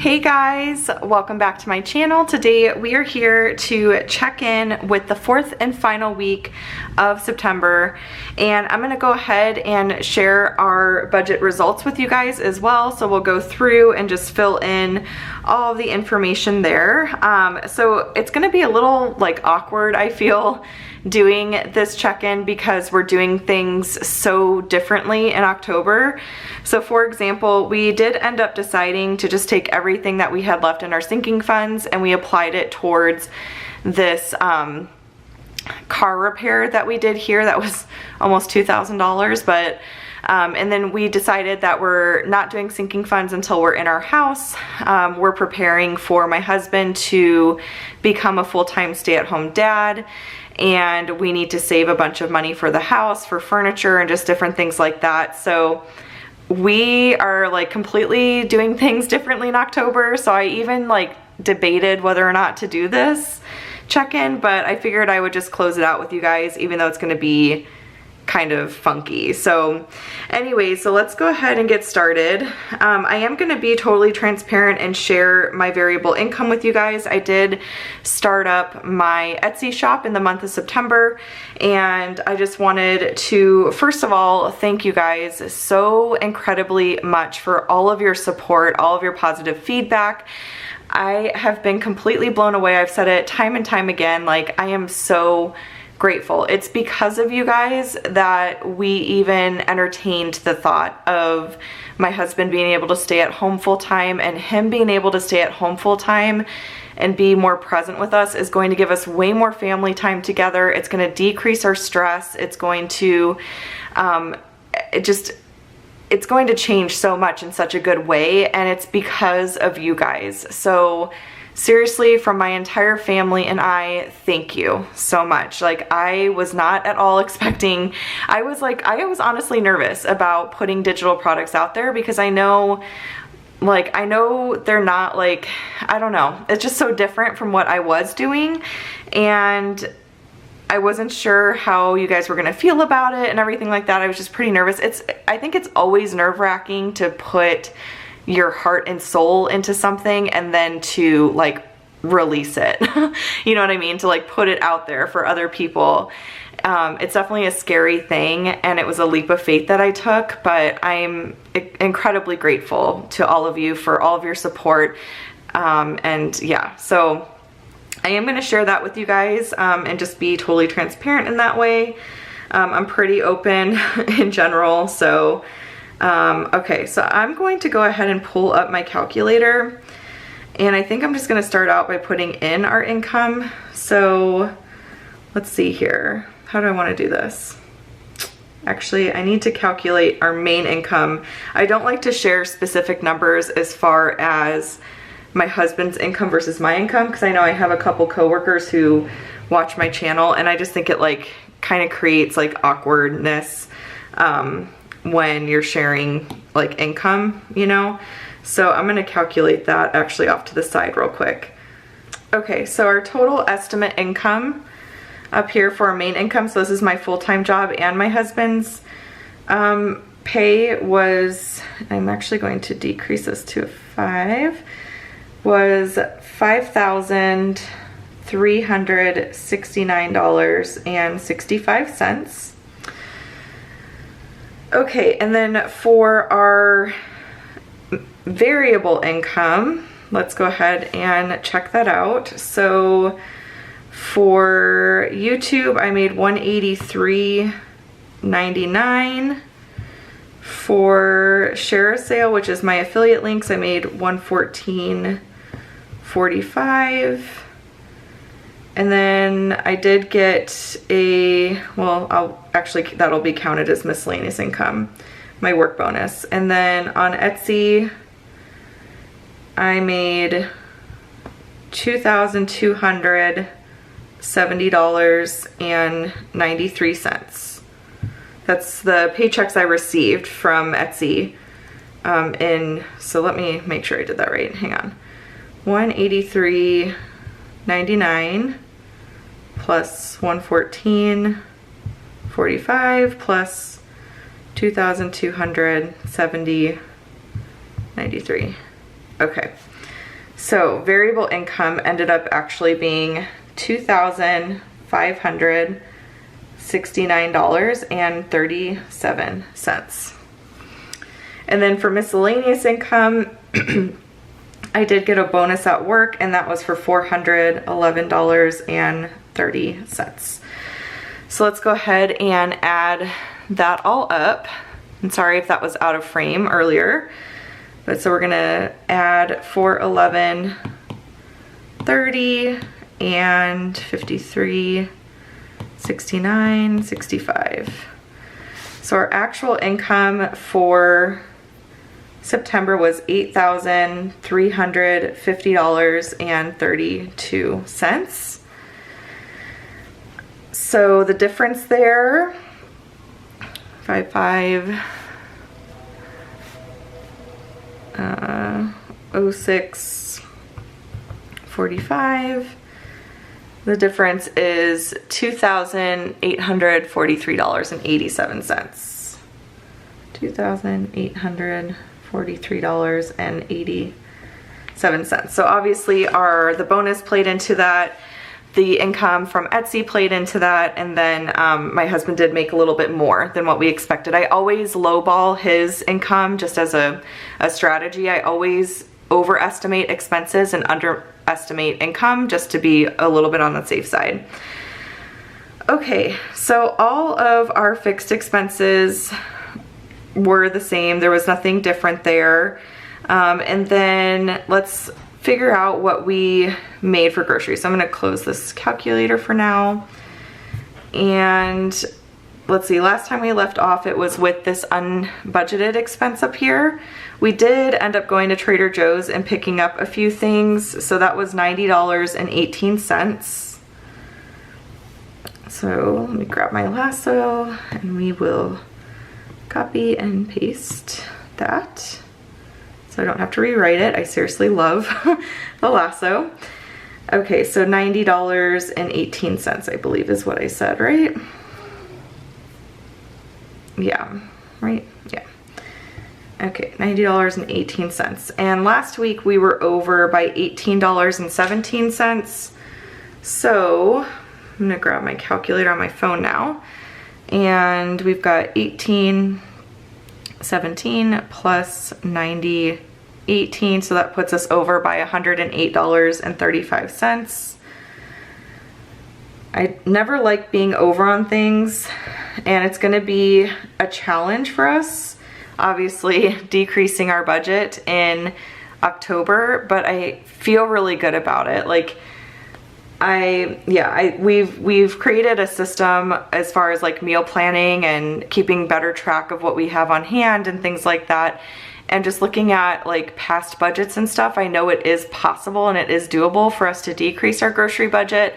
Hey guys, welcome back to my channel. Today we are here to check in with the fourth and final week of September, and I'm gonna go ahead and share our budget results with you guys as well. So we'll go through and just fill in all of the information there. So it's gonna be a little like awkward, I feel, doing this check-in because we're doing things so differently in October. So for example, we did end up deciding to just take everything that we had left in our sinking funds and we applied it towards this car repair that we did here that was almost $2,000, but and then we decided that we're not doing sinking funds until we're in our house. We're preparing for my husband to become a full-time stay-at-home dad, and we need to save a bunch of money for the house, for furniture, and just different things like that. So we are like completely doing things differently in October. So I even like debated whether or not to do this check-in, but I figured I would just close it out with you guys, even though it's gonna be kind of funky. So anyway, so let's go ahead and get started. I am going to be totally transparent and share my variable income with you guys. I did start up my Etsy shop in the month of September, and I just wanted to first of all thank you guys so incredibly much for all of your support, all of your positive feedback. I have been completely blown away. I've said it time and time again, like I am so grateful. It's because of you guys that we even entertained the thought of my husband being able to stay at home full time, and him being able to stay at home full time and be more present with us is going to give us way more family time together. It's going to decrease our stress. It's going to it's going to change so much in such a good way, and it's because of you guys. So seriously, from my entire family and I, thank you so much. Like, I was not at all expecting, I was honestly nervous about putting digital products out there because I know they're not like, I don't know, it's just so different from what I was doing, and I wasn't sure how you guys were gonna feel about it and everything like that. I was just pretty nervous. I think it's always nerve-wracking to put your heart and soul into something and then to like release it. You know what I mean? To like put it out there for other people. It's definitely a scary thing, and it was a leap of faith that I took, but I'm incredibly grateful to all of you for all of your support. And yeah, so I am going to share that with you guys and just be totally transparent in that way. I'm pretty open in general, so okay, so I'm going to go ahead and pull up my calculator, and I think I'm just going to start out by putting in our income. So let's see here. How do I want to do this? Actually, I need to calculate our main income. I don't like to share specific numbers as far as my husband's income versus my income, because I know I have a couple coworkers who watch my channel, and I just think it like kind of creates like awkwardness when you're sharing like income, you know? So I'm gonna calculate that actually off to the side real quick. Okay, so our total estimate income up here for our main income, so this is my full-time job and my husband's pay was, I'm actually going to decrease this to a 5, was $5,369.65. Okay, and then for our variable income, let's go ahead and check that out. So for YouTube, I made $183.99. For share a sale, which is my affiliate links, I made $114.45. And then I did get that'll be counted as miscellaneous income, my work bonus. And then on Etsy, I made $2,270.93. That's the paychecks I received from Etsy. So let me make sure I did that right. Hang on. $183.99 plus $114.45 plus $2,270.93. Okay, So variable income ended up actually being $2,569.37. And then for miscellaneous income, I did get a bonus at work, and that was for $411.30. So let's go ahead and add that all up. I'm sorry if that was out of frame earlier. But so we're gonna add 411.30 and 53, 69, 65. So our actual income for September was $8,350.32. So the difference there, 0645. The difference is $2,843.87. $2,843.87. So obviously the bonus played into that. The income from Etsy played into that, and then my husband did make a little bit more than what we expected. I always lowball his income just as a strategy. I always overestimate expenses and underestimate income just to be a little bit on the safe side. Okay, so all of our fixed expenses were the same. There was nothing different there. And then let's figure out what we made for groceries. So I'm gonna close this calculator for now. And let's see, last time we left off, it was with this unbudgeted expense up here. We did end up going to Trader Joe's and picking up a few things. So that was $90.18. So let me grab my lasso and we will copy and paste that. So I don't have to rewrite it. I seriously love the lasso. Okay, so $90.18, I believe is what I said, right? Yeah, right? Yeah. Okay, $90.18. And last week we were over by $18.17. So I'm gonna grab my calculator on my phone now. And we've got 1817 plus 90.18, so that puts us over by $108.35. I never like being over on things, and it's gonna be a challenge for us, obviously decreasing our budget in October, but I feel really good about it. Like, we've created a system as far as like meal planning and keeping better track of what we have on hand and things like that. And just looking at like past budgets and stuff, I know it is possible and it is doable for us to decrease our grocery budget.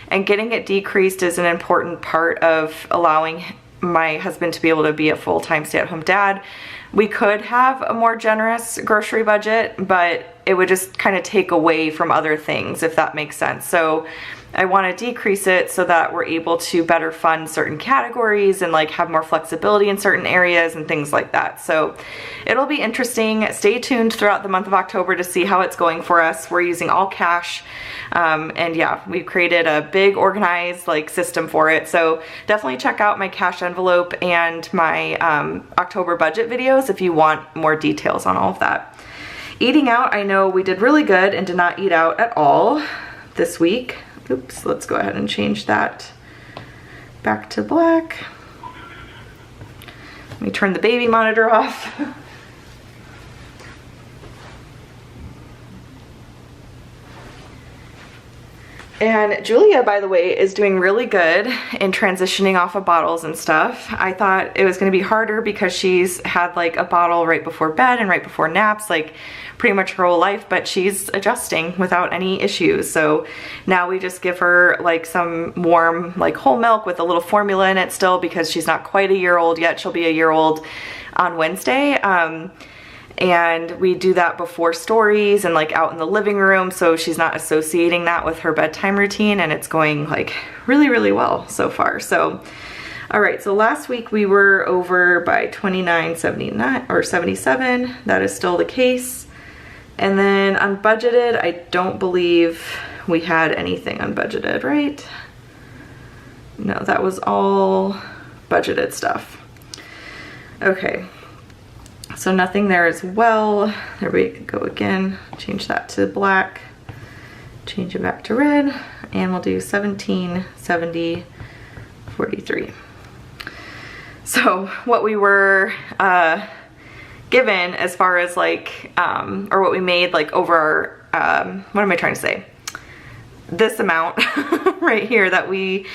And getting it decreased is an important part of allowing my husband to be able to be a full-time stay-at-home dad. We could have a more generous grocery budget, but it would just kind of take away from other things, if that makes sense. So I want to decrease it so that we're able to better fund certain categories and like have more flexibility in certain areas and things like that. So it'll be interesting. Stay tuned throughout the month of October to see how it's going for us. We're using all cash. And yeah, we've created a big organized like system for it. So definitely check out my cash envelope and my October budget videos if you want more details on all of that. Eating out, I know we did really good and did not eat out at all this week. Oops, let's go ahead and change that back to black. Let me turn the baby monitor off. And Julia, by the way, is doing really good in transitioning off of bottles and stuff. I thought it was gonna be harder because she's had like a bottle right before bed and right before naps, like pretty much her whole life, but she's adjusting without any issues. So now we just give her like some warm, like whole milk with a little formula in it still because she's not quite a year old yet. She'll be a year old on Wednesday. And we do that before stories and like out in the living room, so she's not associating that with her bedtime routine, and it's going like really, really well so far. So, all right, so last week we were over by $29.79 or $77. That is still the case. And then unbudgeted, I don't believe we had anything unbudgeted, right? No, that was all budgeted stuff. Okay, so nothing there as well. There we go again. Change that to black, change it back to red, and we'll do 1770.43. So what we were given as far as like, or what we made like over our, what am I trying to say? This amount right here that we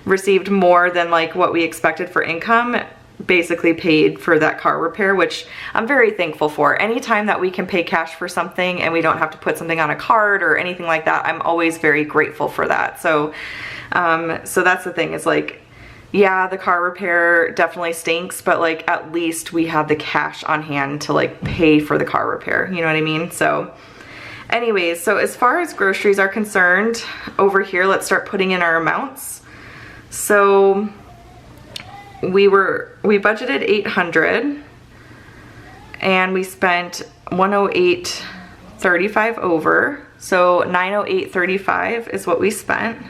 received more than like what we expected for income basically paid for that car repair, which I'm very thankful for. Anytime that we can pay cash for something and we don't have to put something on a card or anything like that, I'm always very grateful for that. So, so that's the thing, is like, yeah, the car repair definitely stinks, but like at least we had the cash on hand to like pay for the car repair, you know what I mean? So anyways, so as far as groceries are concerned, over here, let's start putting in our amounts. So we budgeted 800 and we spent 108.35 over. So 908.35 is what we spent.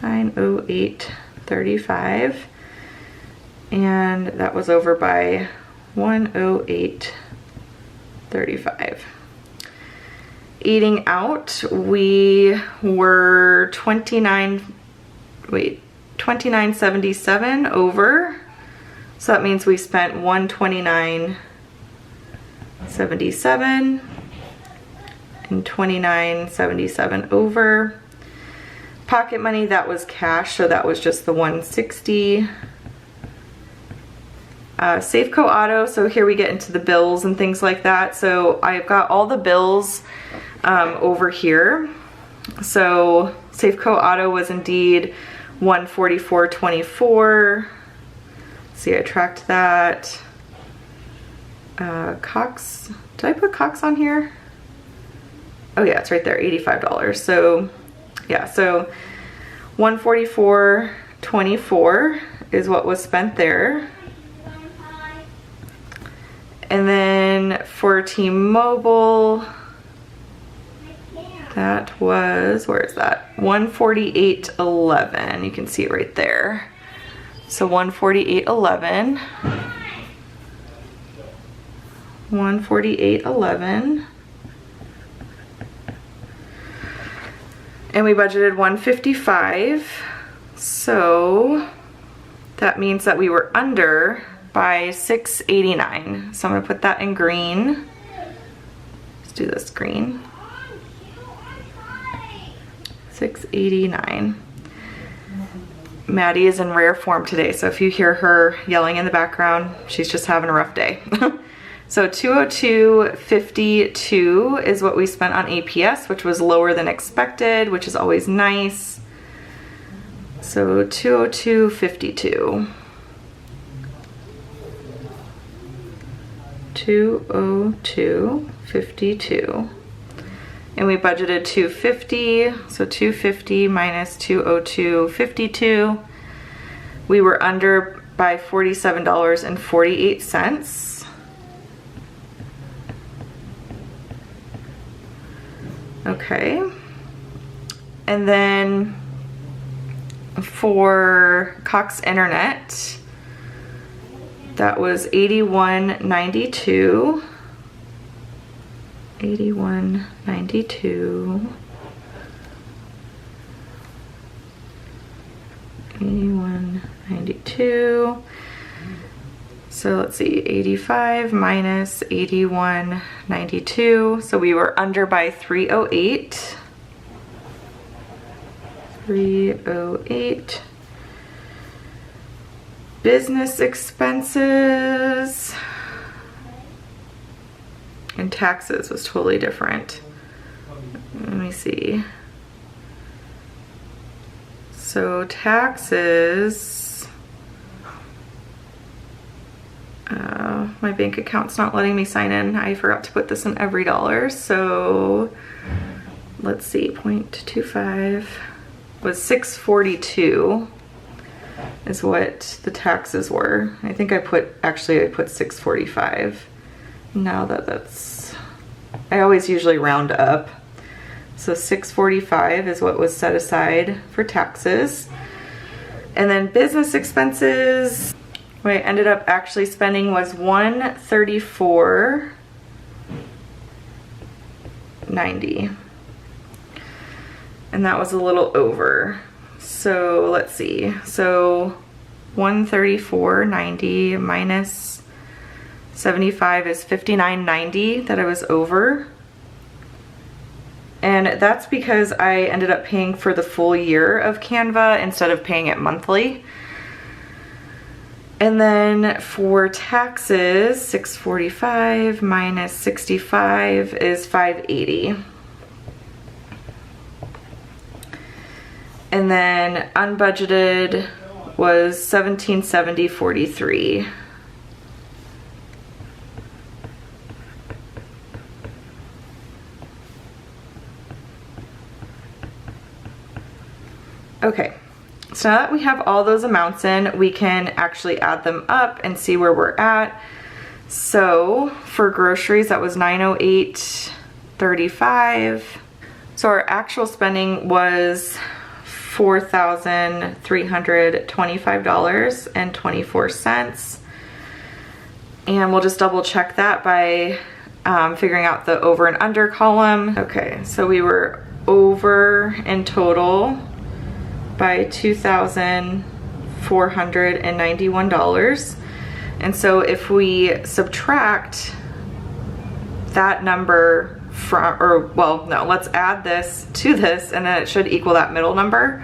908.35, and that was over by 108.35. Eating out, we were 29.77 over. So that means we spent 129.77 and 29.77 over. Pocket money, that was cash, so that was just the 160. Safeco Auto, so here we get into the bills and things like that. So I've got all the bills over here. So Safeco Auto was indeed 144.24. See, I tracked that. Cox, did I put Cox on here? Oh yeah, it's right there, $85. So yeah, so 144.24 is what was spent there. And then for T-Mobile, that was, where is that? 148.11. You can see it right there. So 148.11. 148.11. And we budgeted 155. So that means that we were under by 689. So I'm gonna put that in green. Let's do this green. 689. Maddie is in rare form today, so if you hear her yelling in the background, she's just having a rough day. So 202.52 is what we spent on APS, which was lower than expected, which is always nice. So 202.52. 202.52. And we budgeted 250, so 250 minus 202.52. We were under by $47.48. Okay. And then for Cox Internet, that was $81.92. 81.92. 81.92. So let's see, 85 minus 81.92. So we were under by 308. 308. Business expenses and taxes was totally different. Let me see. So taxes, my bank account's not letting me sign in. I forgot to put this in EVERYDOLLAR. So let's see, 0.25 was 642 is what the taxes were. I think I put 645. now that's, I always usually round up. So $645 is what was set aside for taxes. And then business expenses, what I ended up actually spending was $134.90. And that was a little over. So let's see. So $134.90 minus 75 is $59.90 that I was over. And that's because I ended up paying for the full year of Canva instead of paying it monthly. And then for taxes, $645 minus 65 is $580. And then unbudgeted was $1770.43. Okay, so now that we have all those amounts in, we can actually add them up and see where we're at. So for groceries, that was $908.35. So our actual spending was $4,325.24. And we'll just double check that by figuring out the over and under column. Okay, so we were over in total by $2,491. And so if we subtract that number from, or well, no, let's add this to this and then it should equal that middle number.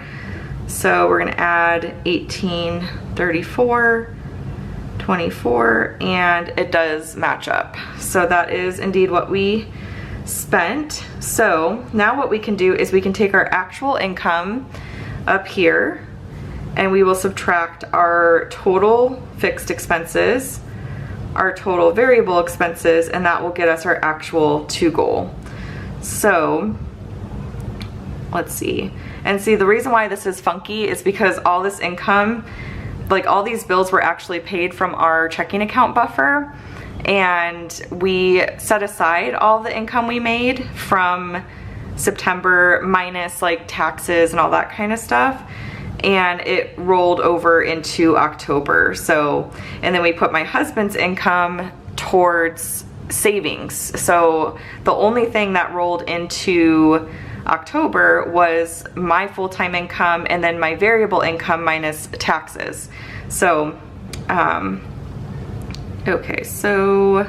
So we're gonna add 1834.24 and it does match up. So that is indeed what we spent. So now what we can do is we can take our actual income up here and we will subtract our total fixed expenses, our total variable expenses, and that will get us our actual to goal. So let's see. And see, the reason why this is funky is because all this income, like all these bills were actually paid from our checking account buffer, and we set aside all the income we made from September minus like taxes and all that kind of stuff, and it rolled over into October. So, and then we put my husband's income towards savings. So the only thing that rolled into October was my full-time income and then my variable income minus taxes. So, okay, so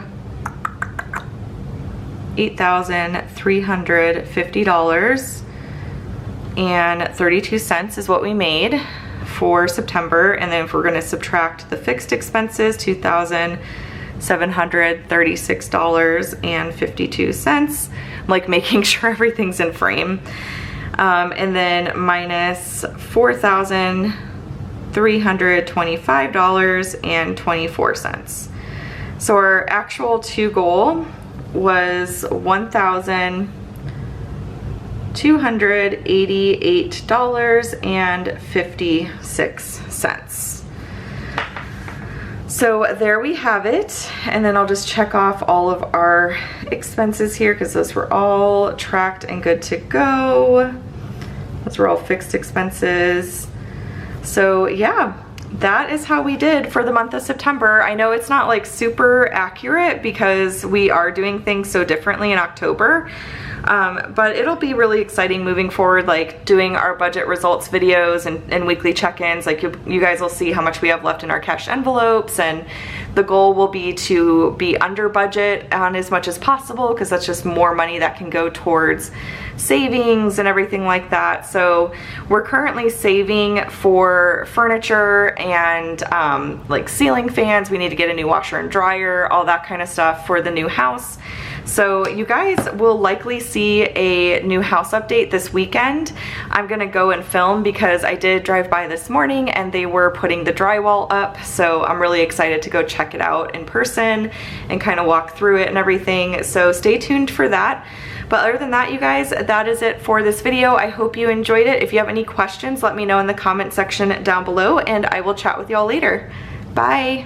$8,350.32 is what we made for September. And then if we're gonna subtract the fixed expenses, $2,736.52. I'm like making sure everything's in frame. And then minus $4,325.24. So our actual to goal was $1,288.56. So there we have it. And then I'll just check off all of our expenses here because those were all tracked and good to go. Those were all fixed expenses. So yeah, that is how we did for the month of September. I know it's not like super accurate because we are doing things so differently in October, but it'll be really exciting moving forward, like doing our budget results videos and weekly check-ins. Like you guys will see how much we have left in our cash envelopes, and the goal will be to be under budget on as much as possible because that's just more money that can go towards savings and everything like that. So we're currently saving for furniture and like ceiling fans. We need to get a new washer and dryer, all that kind of stuff for the new house. So you guys will likely see a new house update this weekend. I'm gonna go and film because I did drive by this morning and they were putting the drywall up. So I'm really excited to go check it out in person and kind of walk through it and everything. So stay tuned for that. But other than that, you guys, that is it for this video. I hope you enjoyed it. If you have any questions, let me know in the comment section down below and I will chat with y'all later. Bye.